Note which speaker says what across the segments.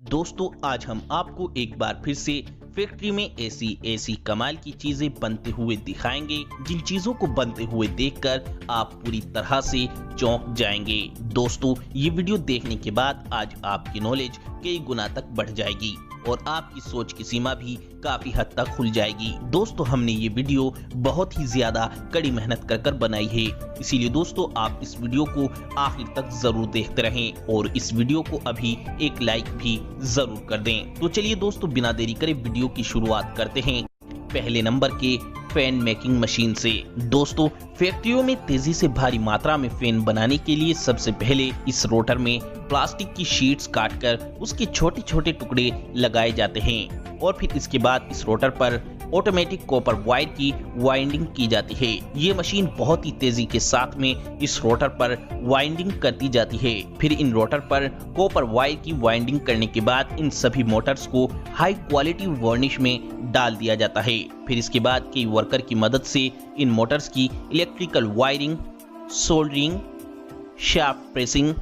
Speaker 1: दोस्तों आज हम आपको एक बार फिर से फैक्ट्री में ऐसी कमाल की चीजें बनते हुए दिखाएंगे जिन चीजों को बनते हुए देखकर आप पूरी तरह से चौंक जाएंगे। दोस्तों ये वीडियो देखने के बाद आज आपकी नॉलेज कई गुना तक बढ़ जाएगी और आपकी सोच की सीमा भी काफी हद तक खुल जाएगी। दोस्तों हमने ये वीडियो बहुत ही ज्यादा कड़ी मेहनत कर बनाई है, इसीलिए दोस्तों आप इस वीडियो को आखिर तक जरूर देखते रहें और इस वीडियो को अभी एक लाइक भी जरूर कर दें। तो चलिए दोस्तों बिना देरी करे वीडियो की शुरुआत करते हैं पहले नंबर के फैन मेकिंग मशीन से। दोस्तों फैक्ट्रियों में तेजी से भारी मात्रा में फैन बनाने के लिए सबसे पहले इस रोटर में प्लास्टिक की शीट्स काटकर उसके छोटे छोटे टुकड़े लगाए जाते हैं और फिर इसके बाद इस रोटर पर ऑटोमेटिक कॉपर वायर की वाइंडिंग की जाती है। ये मशीन बहुत ही तेजी के साथ में इस रोटर पर वाइंडिंग करती जाती है। फिर इन रोटर पर कॉपर वायर की वाइंडिंग करने के बाद इन सभी मोटर्स को हाई क्वालिटी वार्निश में डाल दिया जाता है। फिर इसके बाद कई वर्कर की मदद से इन मोटर्स की electrical wiring, soldering, sharp pressing,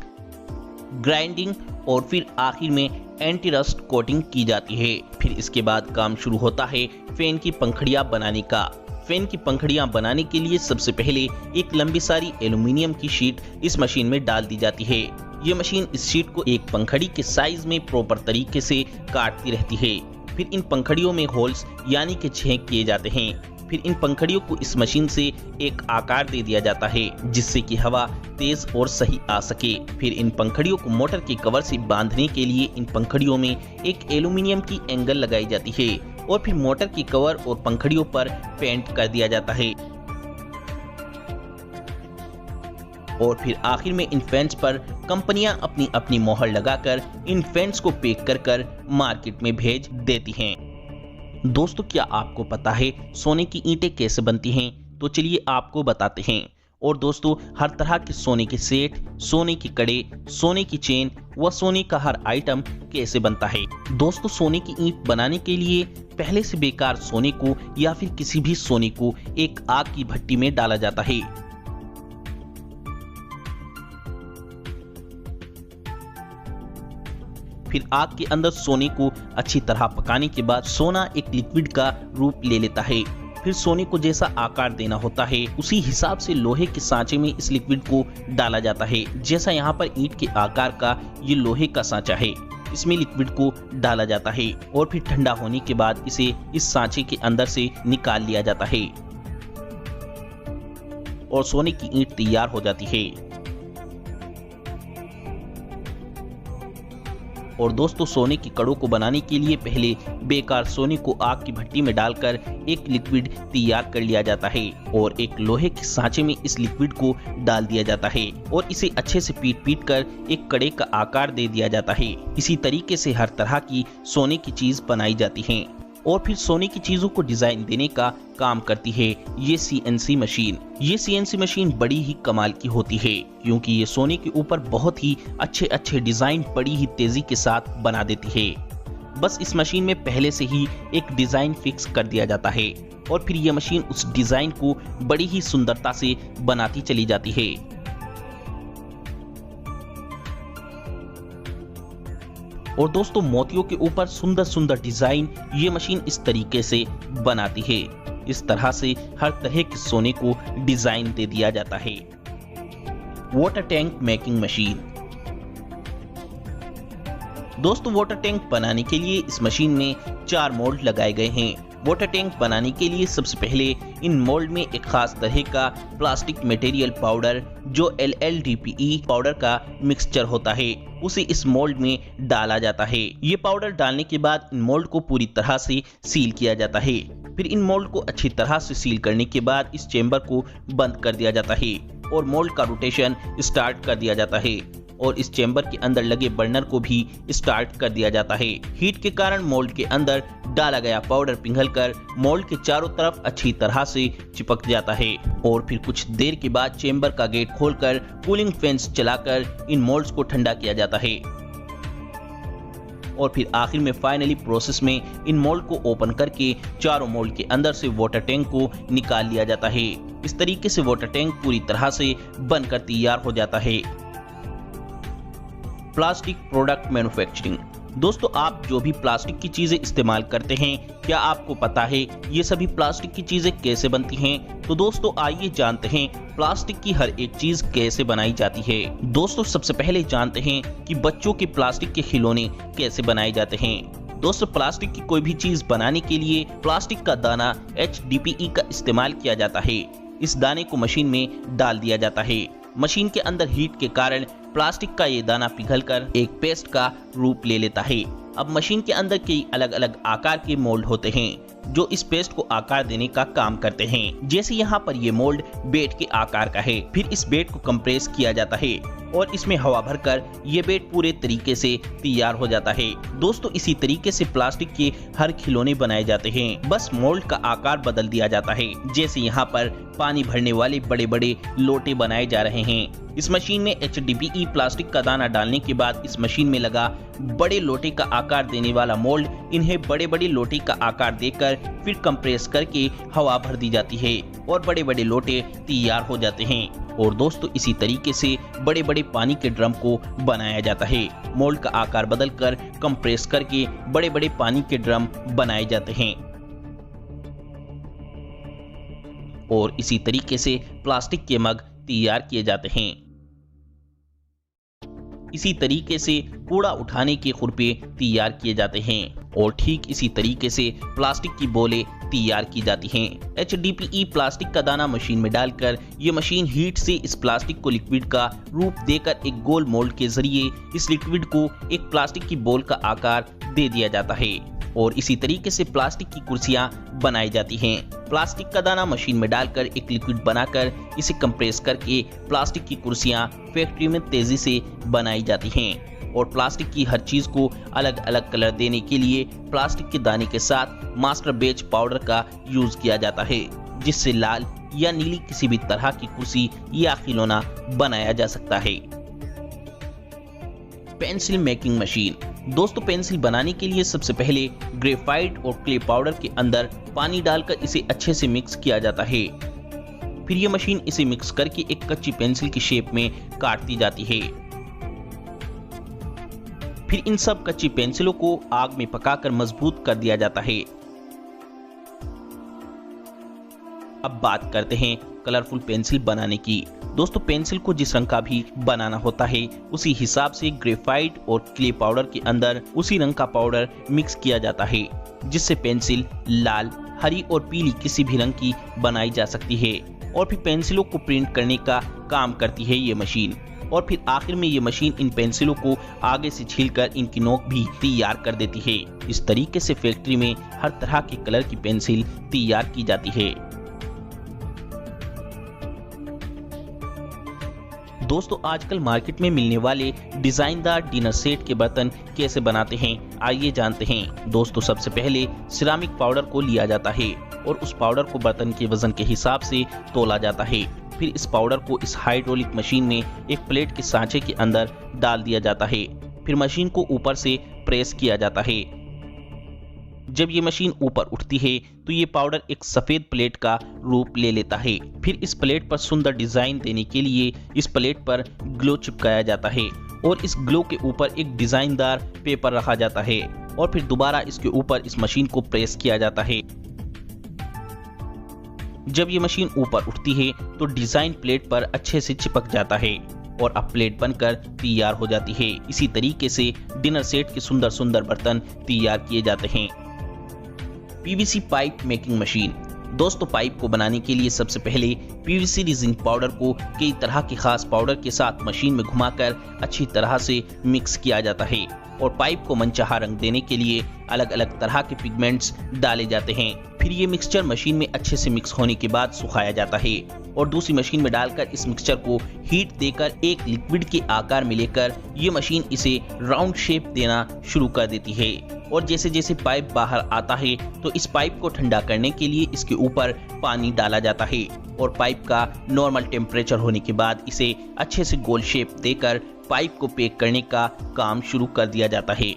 Speaker 1: grinding और फिर आखिर में एंटी रस्ट कोटिंग की जाती है। फिर इसके बाद काम शुरू होता है फैन की पंखड़ियां बनाने का। फैन की पंखड़ियां बनाने के लिए सबसे पहले एक लंबी सारी एल्यूमिनियम की शीट इस मशीन में डाल दी जाती है। ये मशीन इस शीट को एक पंखड़ी के साइज में प्रॉपर तरीके से काटती रहती है। फिर इन पंखड़ियों में होल्स यानी कि छेद किए जाते हैं। फिर इन पंखड़ियों को इस मशीन से एक आकार दे दिया जाता है जिससे कि हवा तेज और सही आ सके। फिर इन पंखड़ियों को मोटर के कवर से बांधने के लिए इन पंखड़ियों में एक एल्यूमिनियम की एंगल लगाई जाती है और फिर मोटर की कवर और पंखड़ियों पर पेंट कर दिया जाता है और फिर आखिर में इन फैंस पर कंपनियां अपनी अपनी मोहर लगाकर इन फैंस को पैक कर मार्केट में भेज देती हैं। दोस्तों क्या आपको पता है सोने की ईंटें कैसे बनती हैं? तो चलिए आपको बताते हैं। और दोस्तों हर तरह के सोने के सेट, सोने की कड़े, सोने की चेन व सोने का हर आइटम कैसे बनता है। दोस्तों सोने की ईंट बनाने के लिए पहले से बेकार सोने को या फिर किसी भी सोने को एक आग की भट्टी में डाला जाता है। फिर आग के अंदर सोने को अच्छी तरह पकाने के बाद सोना एक लिक्विड का रूप ले लेता है। फिर सोने को जैसा आकार देना होता है उसी हिसाब से लोहे के सांचे में इस लिक्विड को डाला जाता है। जैसा यहाँ पर ईंट के आकार का ये लोहे का सांचा है, इसमें लिक्विड को डाला जाता है और फिर ठंडा होने के बाद इसे इस सांचे के अंदर से निकाल लिया जाता है और सोने की ईंट तैयार हो जाती है। और दोस्तों सोने की कड़ों को बनाने के लिए पहले बेकार सोने को आग की भट्टी में डालकर एक लिक्विड तैयार कर लिया जाता है और एक लोहे के सांचे में इस लिक्विड को डाल दिया जाता है और इसे अच्छे से पीट कर एक कड़े का आकार दे दिया जाता है। इसी तरीके से हर तरह की सोने की चीज बनाई जाती है और फिर सोने की चीजों को डिजाइन देने का काम करती है ये सीएनसी मशीन। ये सीएनसी मशीन बड़ी ही कमाल की होती है क्योंकि ये सोने के ऊपर बहुत ही अच्छे डिजाइन बड़ी ही तेजी के साथ बना देती है। बस इस मशीन में पहले से ही एक डिजाइन फिक्स कर दिया जाता है और फिर ये मशीन उस डिजाइन को बड़ी ही सुंदरता से बनाती चली जाती है। और दोस्तों मोतियों के ऊपर सुंदर सुंदर डिजाइन ये मशीन इस तरीके से बनाती है। इस तरह से हर तरह के सोने को डिजाइन दे दिया जाता है। Water tank making machine. दोस्तों वाटर टैंक बनाने के लिए इस मशीन में 4 मोल्ड लगाए गए हैं। वाटर टैंक बनाने के लिए सबसे पहले इन मोल्ड में एक खास तरह का प्लास्टिक मटेरियल पाउडर जो LLDPE पाउडर का मिक्सचर होता है उसे इस मोल्ड में डाला जाता है। ये पाउडर डालने के बाद इन मोल्ड को पूरी तरह से सील किया जाता है। फिर इन मोल्ड को अच्छी तरह से सील करने के बाद इस चेंबर को बंद कर दिया जाता है और मोल्ड का रोटेशन स्टार्ट कर दिया जाता है और इस चेंबर के अंदर लगे बर्नर को भी स्टार्ट कर दिया जाता है। हीट के कारण मोल्ड के अंदर डाला गया पाउडर पिघलकर मोल्ड के चारों तरफ अच्छी तरह से चिपक जाता है और फिर कुछ देर के बाद चेंबर का गेट खोलकर कूलिंग फैंस चलाकर इन मोल्ड्स को ठंडा किया जाता है और फिर आखिर में फाइनली प्रोसेस में इन मोल्ड को ओपन करके चारों मोल्ड के अंदर से वाटर टैंक को निकाल लिया जाता है। इस तरीके से वाटर टैंक पूरी तरह से बनकर तैयार हो जाता है। Plastic product manufacturing. दोस्तों, आप जो भी प्लास्टिक की चीजें इस्तेमाल करते हैं, क्या आपको पता है ये सभी प्लास्टिक की चीजें कैसे बनती हैं? तो दोस्तों आइए जानते हैं प्लास्टिक की हर एक चीज कैसे बनाई जाती है। दोस्तों, सबसे पहले जानते हैं कि बच्चों के प्लास्टिक के खिलौने कैसे बनाए जाते हैं। दोस्तों, प्लास्टिक की कोई भी चीज बनाने के लिए प्लास्टिक का दाना HDPE का इस्तेमाल किया जाता है। इस दाने को मशीन में डाल दिया जाता है। मशीन के अंदर हीट के कारण प्लास्टिक का ये दाना पिघलकर एक पेस्ट का रूप ले लेता है। अब मशीन के अंदर कई अलग अलग आकार के मोल्ड होते हैं जो इस पेस्ट को आकार देने का काम करते हैं। जैसे यहाँ पर ये मोल्ड बेड के आकार का है। फिर इस बेड को कंप्रेस किया जाता है और इसमें हवा भरकर ये बेड पूरे तरीके से तैयार हो जाता है। दोस्तों, इसी तरीके से प्लास्टिक के हर खिलौने बनाए जाते हैं, बस मोल्ड का आकार बदल दिया जाता है। जैसे यहाँ पर पानी भरने वाले बड़े बड़े लोटे बनाए जा रहे हैं। इस मशीन में HDPE प्लास्टिक का दाना डालने के बाद इस मशीन में लगा बड़े लोटे का आकार देने वाला मोल्ड इन्हें बड़े बड़े लोटे का आकार देकर फिर कंप्रेस करके हवा भर दी जाती है और बड़े बड़े लोटे तैयार हो जाते हैं। और दोस्तों, इसी तरीके से बड़े बड़े पानी के ड्रम को बनाया जाता है। मोल्ड का आकार बदलकर कंप्रेस करके बड़े बड़े पानी के ड्रम बनाए जाते हैं। और इसी तरीके से प्लास्टिक के मग तैयार किए जाते हैं। इसी तरीके से कूड़ा उठाने के खुरपे तैयार किए जाते हैं और ठीक इसी तरीके से प्लास्टिक की बोले तैयार की जाती हैं। HDPE प्लास्टिक का दाना मशीन में डालकर ये मशीन हीट से इस प्लास्टिक को लिक्विड का रूप देकर एक गोल मोल्ड के जरिए इस लिक्विड को एक प्लास्टिक की बोल का आकार दे दिया जाता है और इसी तरीके से प्लास्टिक की कुर्सियां बनाई जाती हैं। प्लास्टिक का दाना मशीन में डालकर एक लिक्विड बनाकर इसे कंप्रेस करके प्लास्टिक की कुर्सियां फैक्ट्री में तेजी से बनाई जाती हैं और प्लास्टिक की हर चीज को अलग अलग कलर देने के लिए प्लास्टिक के दाने के साथ मास्टर बेच पाउडर का यूज किया जाता है, जिससे लाल या नीली किसी भी तरह की कुर्सी या खिलौना बनाया जा सकता है। Pencil making machine. दोस्तों, पेंसिल बनाने के लिए सबसे पहले ग्रेफाइट और क्ले पाउडर के अंदर पानी डालकर इसे अच्छे से मिक्स किया जाता है। फिर यह मशीन इसे मिक्स करके एक कच्ची पेंसिल की शेप में काटती जाती है। फिर इन सब कच्ची पेंसिलों को आग में पकाकर मजबूत कर दिया जाता है। अब बात करते हैं कलरफुल पेंसिल बनाने की। दोस्तों, पेंसिल को जिस रंग का भी बनाना होता है उसी हिसाब से ग्रेफाइट और क्ले पाउडर के अंदर उसी रंग का पाउडर मिक्स किया जाता है, जिससे पेंसिल लाल, हरी और पीली किसी भी रंग की बनाई जा सकती है। और फिर पेंसिलों को प्रिंट करने का काम करती है ये मशीन। और फिर आखिर में ये मशीन इन पेंसिलों को आगे से छीलकर इनकी नोक भी तैयार कर देती है। इस तरीके से फैक्ट्री में हर तरह के कलर की पेंसिल तैयार की जाती है। दोस्तों, आजकल मार्केट में मिलने वाले डिजाइनदार डिनर सेट के बर्तन कैसे बनाते हैं, आइए जानते हैं। दोस्तों, सबसे पहले सिरामिक पाउडर को लिया जाता है और उस पाउडर को बर्तन के वजन के हिसाब से तोला जाता है। फिर इस पाउडर को इस हाइड्रोलिक मशीन में एक प्लेट के सांचे के अंदर डाल दिया जाता है। फिर मशीन को ऊपर से प्रेस किया जाता है। जब ये मशीन ऊपर उठती है तो ये पाउडर एक सफेद प्लेट का रूप ले लेता है। फिर इस प्लेट पर सुंदर डिजाइन देने के लिए इस प्लेट पर ग्लो चिपकाया जाता है और इस ग्लो के ऊपर एक डिजाइनदार पेपर रखा जाता है और फिर दोबारा इसके ऊपर इस मशीन को प्रेस किया जाता है। जब ये मशीन ऊपर उठती है तो डिजाइन प्लेट पर अच्छे से चिपक जाता है और अब प्लेट बनकर तैयार हो जाती है। इसी तरीके से डिनर सेट के सुंदर सुंदर बर्तन तैयार किए जाते हैं। PVC pipe making machine. दोस्तों, पाइप को बनाने के लिए सबसे पहले PVC रेजिन पाउडर को कई तरह के खास पाउडर के साथ मशीन में घुमाकर अच्छी तरह से मिक्स किया जाता है और पाइप को मनचाहा रंग देने के लिए अलग अलग तरह के पिगमेंट्स डाले जाते हैं। फिर ये मिक्सचर मशीन में अच्छे से मिक्स होने के बाद सुखाया जाता है और दूसरी मशीन में डालकर इस मिक्सचर को हीट देकर एक लिक्विड के आकार में लेकर ये मशीन इसे राउंड शेप देना शुरू कर देती है। और जैसे जैसे पाइप बाहर आता है तो इस पाइप को ठंडा करने के लिए इसके ऊपर पानी डाला जाता है और पाइप का नॉर्मल टेम्परेचर होने के बाद इसे अच्छे से गोल शेप देकर पाइप को पैक करने का काम शुरू कर दिया जाता है।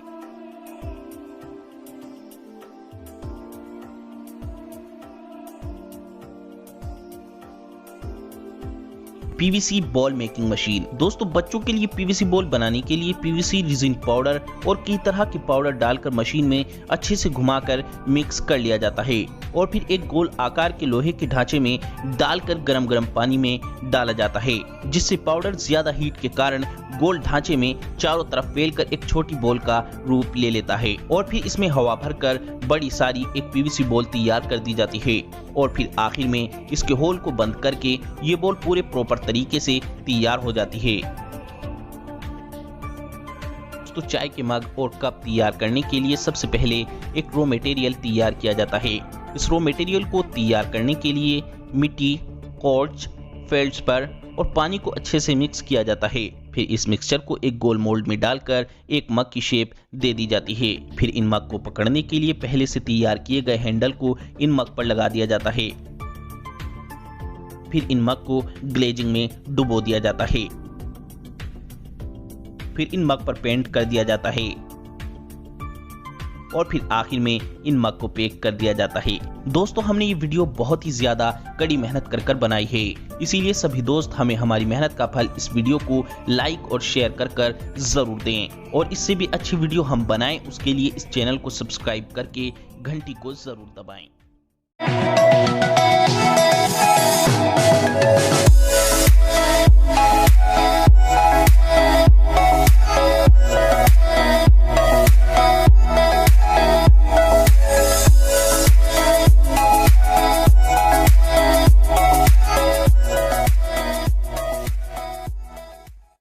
Speaker 1: PVC ball making machine. दोस्तों बच्चों के लिए पीवीसी बॉल बनाने के लिए पीवीसी रेजिन पाउडर और कई तरह के पाउडर डालकर मशीन में अच्छे से घुमाकर मिक्स कर लिया जाता है और फिर एक गोल आकार के लोहे के ढांचे में डालकर गरम गरम पानी में डाला जाता है, जिससे पाउडर ज्यादा हीट के कारण गोल ढांचे में चारों तरफ फैलकर एक छोटी बॉल का रूप ले लेता है और फिर इसमें हवा भरकर बड़ी सारी एक पीवीसी बॉल तैयार कर दी जाती है और फिर आखिर में इसके होल को बंद करके ये बॉल पूरे प्रॉपर तरीके से तैयार हो जाती है। तो चाय के मग और कप तैयार करने के लिए सबसे पहले एक रॉ मटेरियल तैयार किया जाता है। इस रॉ मटेरियल को तैयार करने के लिए मिट्टी, क्वार्ट्ज, फेल्ड्सपर और पानी को अच्छे से मिक्स किया जाता है। फिर इस मिक्सचर को एक गोल मोल्ड में डालकर एक मग की शेप दे दी जाती है। फिर इन मग को पकड़ने के लिए पहले से तैयार किए गए हैंडल को इन मग पर लगा दिया जाता है। फिर इन मग को ग्लेजिंग में डुबो दिया जाता है। फिर इन मग पर पेंट कर दिया जाता है और फिर आखिर में इन मग को पैक कर दिया जाता है। दोस्तों हमने ये वीडियो बहुत ही ज्यादा कड़ी मेहनत कर बनाई है, इसीलिए सभी दोस्त हमें हमारी मेहनत का फल इस वीडियो को लाइक और शेयर कर जरूर दें और इससे भी अच्छी वीडियो हम बनाएं उसके लिए इस चैनल को सब्सक्राइब करके घंटी को जरूर दबाएं।